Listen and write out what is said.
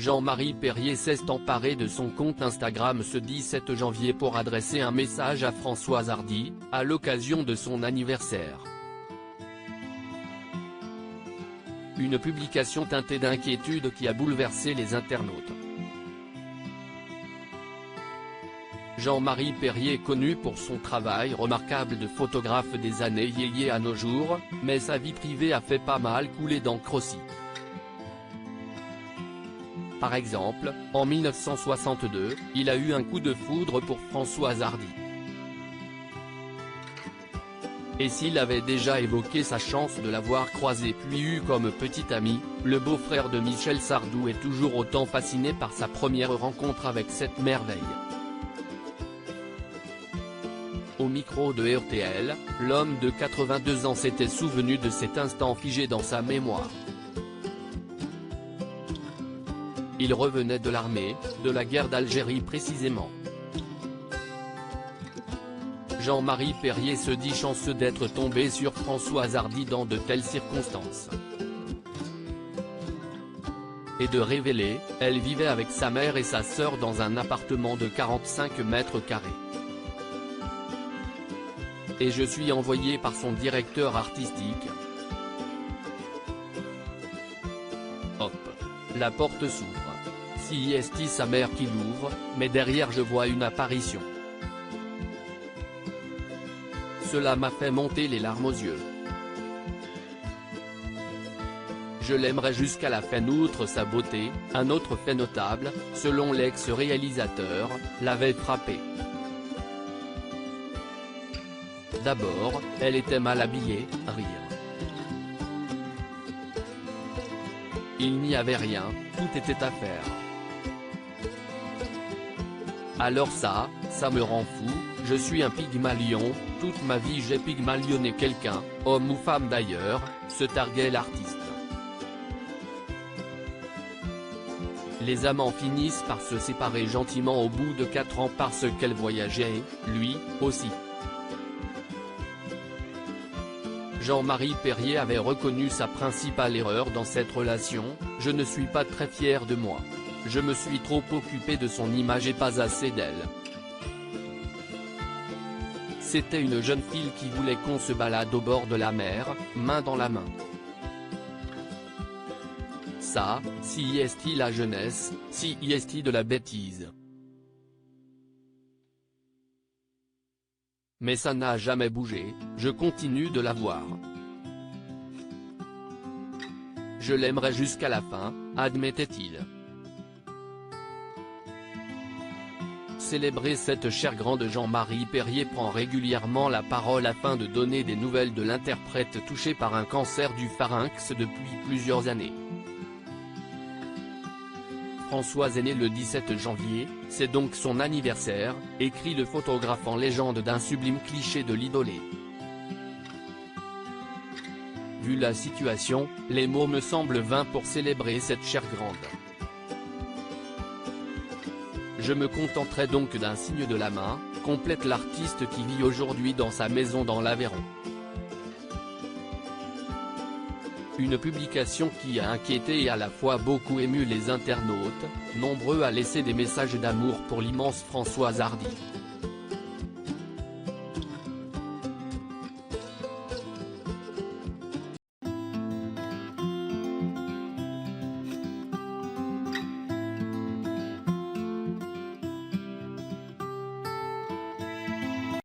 Jean-Marie Perrier s'est emparé de son compte Instagram ce 17 janvier pour adresser un message à Françoise Hardy, à l'occasion de son anniversaire. Une publication teintée d'inquiétude qui a bouleversé les internautes. Jean-Marie Perrier est connu pour son travail remarquable de photographe des années yéyé à nos jours, mais sa vie privée a fait pas mal couler d'encre aussi. Par exemple, en 1962, il a eu un coup de foudre pour Françoise Hardy. Et s'il avait déjà évoqué sa chance de l'avoir croisée puis eu comme petit ami, le beau-frère de Michel Sardou est toujours autant fasciné par sa première rencontre avec cette merveille. Au micro de RTL, l'homme de 82 ans s'était souvenu de cet instant figé dans sa mémoire. Il revenait de l'armée, de la guerre d'Algérie précisément. Jean-Marie Perrier se dit chanceux d'être tombé sur Françoise Hardy dans de telles circonstances. Et de révéler, elle vivait avec sa mère et sa sœur dans un appartement de 45 mètres carrés. Et je suis envoyé par son directeur artistique. Hop. La porte s'ouvre. Si est sa mère qui l'ouvre, mais derrière je vois une apparition. Cela m'a fait monter les larmes aux yeux. Je l'aimerais jusqu'à la fin. Outre sa beauté, un autre fait notable, selon l'ex-réalisateur, l'avait frappé. D'abord, elle était mal habillée, rire. Il n'y avait rien, tout était à faire. Alors ça me rend fou, je suis un pygmalion, toute ma vie j'ai pygmalionné quelqu'un, homme ou femme d'ailleurs, se targuait l'artiste. Les amants finissent par se séparer gentiment au bout de 4 ans parce qu'elle voyageait, lui, aussi. Jean-Marie Perrier avait reconnu sa principale erreur dans cette relation, je ne suis pas très fier de moi. Je me suis trop occupé de son image et pas assez d'elle. C'était une jeune fille qui voulait qu'on se balade au bord de la mer, main dans la main. Ça, si est la jeunesse, si est de la bêtise. Mais ça n'a jamais bougé, je continue de la voir. Je l'aimerai jusqu'à la fin, admettait-il. Célébrer cette chère grande, Jean-Marie Perrier prend régulièrement la parole afin de donner des nouvelles de l'interprète touché par un cancer du pharynx depuis plusieurs années. Françoise est née le 17 janvier, c'est donc son anniversaire, écrit le photographe en légende d'un sublime cliché de l'idolée. Vu la situation, les mots me semblent vains pour célébrer cette chère grande. Je me contenterai donc d'un signe de la main, complète l'artiste qui vit aujourd'hui dans sa maison dans l'Aveyron. Une publication qui a inquiété et à la fois beaucoup ému les internautes, nombreux à laisser des messages d'amour pour l'immense Françoise Hardy.